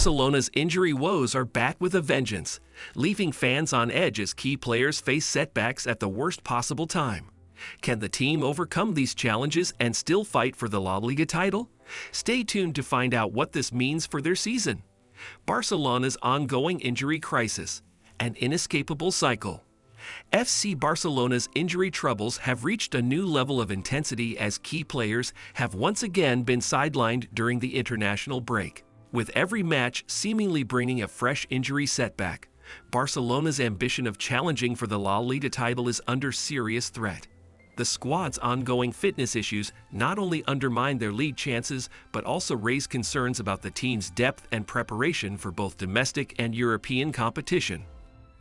Barcelona's injury woes are back with a vengeance, leaving fans on edge as key players face setbacks at the worst possible time. Can the team overcome these challenges and still fight for the La Liga title? Stay tuned to find out what this means for their season. Barcelona's ongoing injury crisis, an inescapable cycle. FC Barcelona's injury troubles have reached a new level of intensity as key players have once again been sidelined during the international break. With every match seemingly bringing a fresh injury setback, Barcelona's ambition of challenging for the La Liga title is under serious threat. The squad's ongoing fitness issues not only undermine their league chances but also raise concerns about the team's depth and preparation for both domestic and European competition.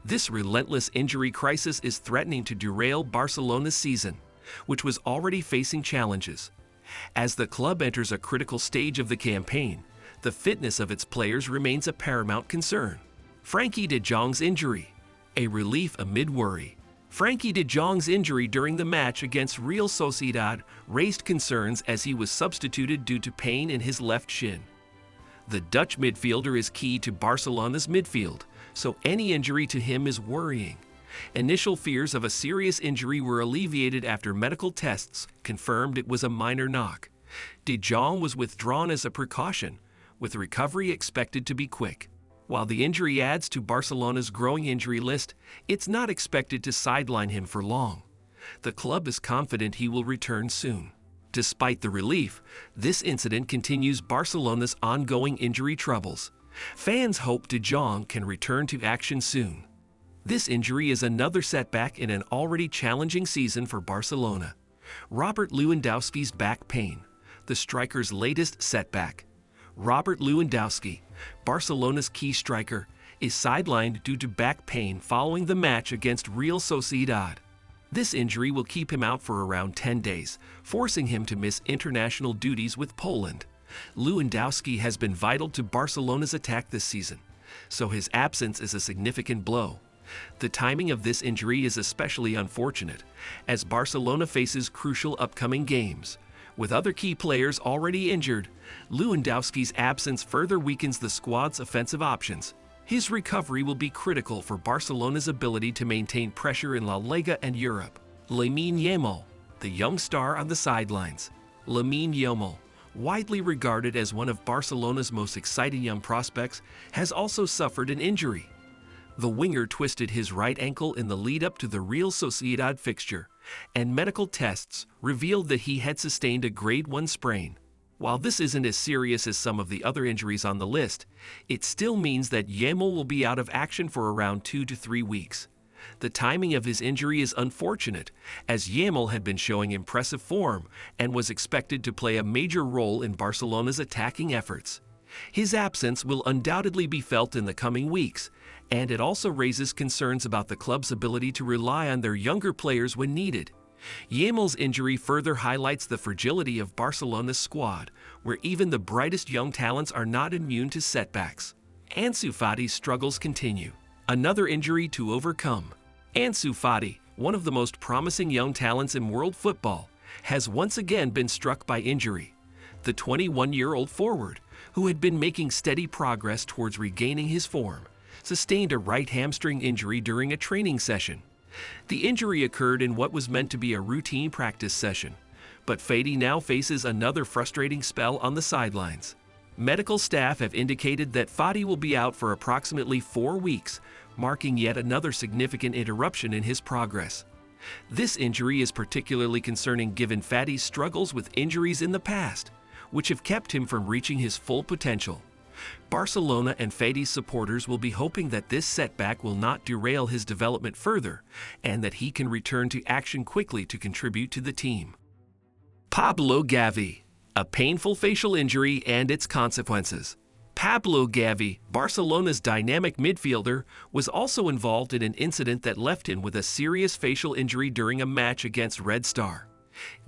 This relentless injury crisis is threatening to derail Barcelona's season, which was already facing challenges. As the club enters a critical stage of the campaign, the fitness of its players remains a paramount concern. Frenkie de Jong's injury, a relief amid worry. Frenkie de Jong's injury during the match against Real Sociedad raised concerns as he was substituted due to pain in his left shin. The Dutch midfielder is key to Barcelona's midfield, so any injury to him is worrying. Initial fears of a serious injury were alleviated after medical tests confirmed it was a minor knock. De Jong was withdrawn as a precaution, with recovery expected to be quick. While the injury adds to Barcelona's growing injury list, it's not expected to sideline him for long. The club is confident he will return soon. Despite the relief, this incident continues Barcelona's ongoing injury troubles. Fans hope De Jong can return to action soon. This injury is another setback in an already challenging season for Barcelona. Robert Lewandowski's back pain, the striker's latest setback. Robert Lewandowski, Barcelona's key striker, is sidelined due to back pain following the match against Real Sociedad. This injury will keep him out for around 10 days, forcing him to miss international duties with Poland. Lewandowski has been vital to Barcelona's attack this season, so his absence is a significant blow. The timing of this injury is especially unfortunate, as Barcelona faces crucial upcoming games. With other key players already injured, Lewandowski's absence further weakens the squad's offensive options. His recovery will be critical for Barcelona's ability to maintain pressure in La Liga and Europe. Lamine Yamal, the young star on the sidelines. Lamine Yamal, widely regarded as one of Barcelona's most exciting young prospects, has also suffered an injury. The winger twisted his right ankle in the lead-up to the Real Sociedad fixture, and medical tests revealed that he had sustained a grade 1 sprain. While this isn't as serious as some of the other injuries on the list, it still means that Yamal will be out of action for around 2 to 3 weeks. The timing of his injury is unfortunate, as Yamal had been showing impressive form and was expected to play a major role in Barcelona's attacking efforts. His absence will undoubtedly be felt in the coming weeks, and it also raises concerns about the club's ability to rely on their younger players when needed. Yamal's injury further highlights the fragility of Barcelona's squad, where even the brightest young talents are not immune to setbacks. Ansu Fati's struggles continue. Another injury to overcome. Ansu Fati, one of the most promising young talents in world football, has once again been struck by injury. The 21-year-old forward, who had been making steady progress towards regaining his form, sustained a right hamstring injury during a training session. The injury occurred in what was meant to be a routine practice session, but Fati now faces another frustrating spell on the sidelines. Medical staff have indicated that Fati will be out for approximately 4 weeks, marking yet another significant interruption in his progress. This injury is particularly concerning given Fati's struggles with injuries in the past, which have kept him from reaching his full potential. Barcelona and Fati's supporters will be hoping that this setback will not derail his development further and that he can return to action quickly to contribute to the team. Pablo Xavi, a painful facial injury and its consequences. Pablo Xavi, Barcelona's dynamic midfielder, was also involved in an incident that left him with a serious facial injury during a match against Red Star.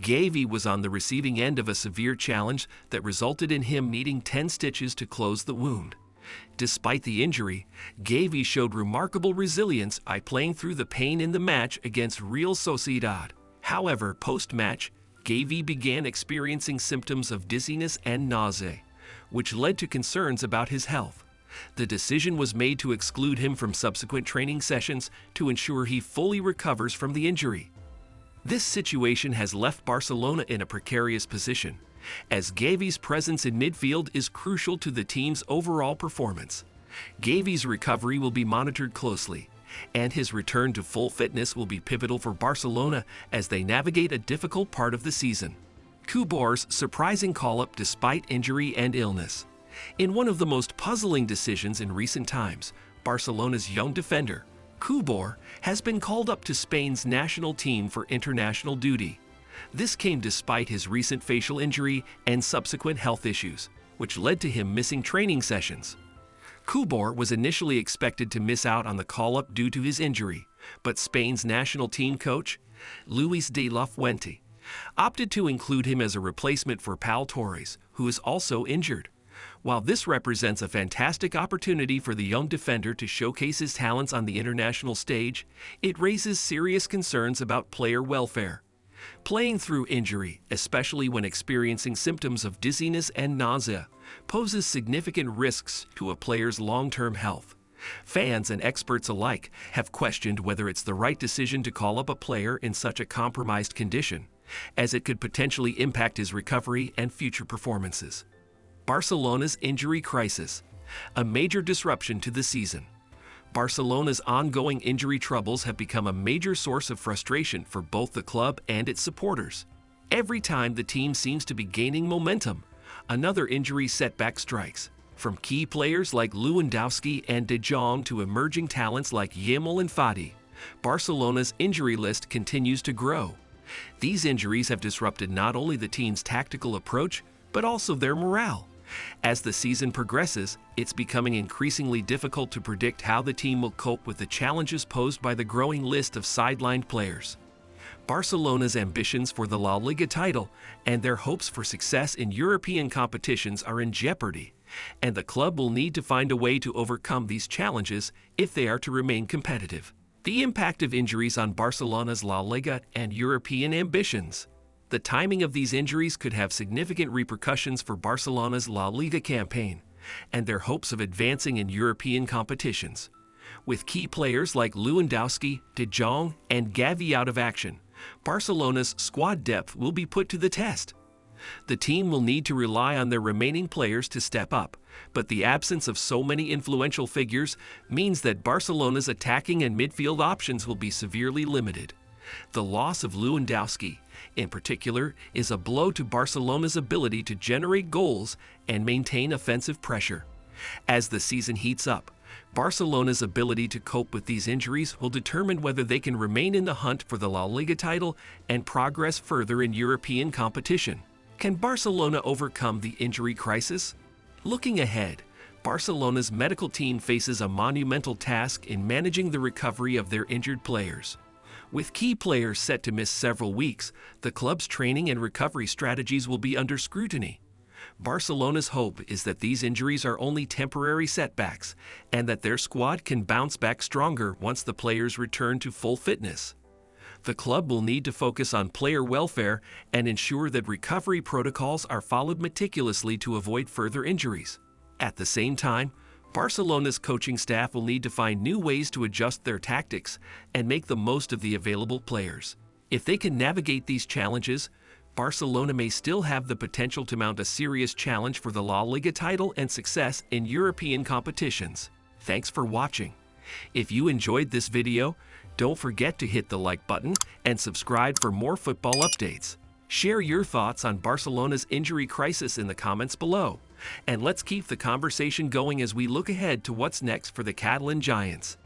Xavi was on the receiving end of a severe challenge that resulted in him needing 10 stitches to close the wound. Despite the injury, Xavi showed remarkable resilience by playing through the pain in the match against Real Sociedad. However, post-match, Xavi began experiencing symptoms of dizziness and nausea, which led to concerns about his health. The decision was made to exclude him from subsequent training sessions to ensure he fully recovers from the injury. This situation has left Barcelona in a precarious position, as Xavi's presence in midfield is crucial to the team's overall performance. Xavi's recovery will be monitored closely, and his return to full fitness will be pivotal for Barcelona as they navigate a difficult part of the season. Kubor's surprising call-up despite injury and illness. In one of the most puzzling decisions in recent times, Barcelona's young defender, Kubor, has been called up to Spain's national team for international duty. This came despite his recent facial injury and subsequent health issues, which led to him missing training sessions. Kubor was initially expected to miss out on the call-up due to his injury, but Spain's national team coach, Luis de la Fuente, opted to include him as a replacement for Pau Torres, who is also injured. While this represents a fantastic opportunity for the young defender to showcase his talents on the international stage, it raises serious concerns about player welfare. Playing through injury, especially when experiencing symptoms of dizziness and nausea, poses significant risks to a player's long-term health. Fans and experts alike have questioned whether it's the right decision to call up a player in such a compromised condition, as it could potentially impact his recovery and future performances. Barcelona's injury crisis, a major disruption to the season. Barcelona's ongoing injury troubles have become a major source of frustration for both the club and its supporters. Every time the team seems to be gaining momentum, another injury setback strikes. From key players like Lewandowski and De Jong to emerging talents like Yamal and Fati, Barcelona's injury list continues to grow. These injuries have disrupted not only the team's tactical approach, but also their morale. As the season progresses, it's becoming increasingly difficult to predict how the team will cope with the challenges posed by the growing list of sidelined players. Barcelona's ambitions for the La Liga title and their hopes for success in European competitions are in jeopardy, and the club will need to find a way to overcome these challenges if they are to remain competitive. The impact of injuries on Barcelona's La Liga and European ambitions. The timing of these injuries could have significant repercussions for Barcelona's La Liga campaign and their hopes of advancing in European competitions. With key players like Lewandowski, De Jong, and Xavi out of action, Barcelona's squad depth will be put to the test. The team will need to rely on their remaining players to step up, but the absence of so many influential figures means that Barcelona's attacking and midfield options will be severely limited. The loss of Lewandowski, in particular, is a blow to Barcelona's ability to generate goals and maintain offensive pressure. As the season heats up, Barcelona's ability to cope with these injuries will determine whether they can remain in the hunt for the La Liga title and progress further in European competition. Can Barcelona overcome the injury crisis? Looking ahead, Barcelona's medical team faces a monumental task in managing the recovery of their injured players. With key players set to miss several weeks, the club's training and recovery strategies will be under scrutiny. Barcelona's hope is that these injuries are only temporary setbacks and that their squad can bounce back stronger once the players return to full fitness. The club will need to focus on player welfare and ensure that recovery protocols are followed meticulously to avoid further injuries. At the same time, Barcelona's coaching staff will need to find new ways to adjust their tactics and make the most of the available players. If they can navigate these challenges, Barcelona may still have the potential to mount a serious challenge for the La Liga title and success in European competitions. Thanks for watching. If you enjoyed this video, don't forget to hit the like button and subscribe for more football updates. Share your thoughts on Barcelona's injury crisis in the comments below. And let's keep the conversation going as we look ahead to what's next for the Catalan Giants.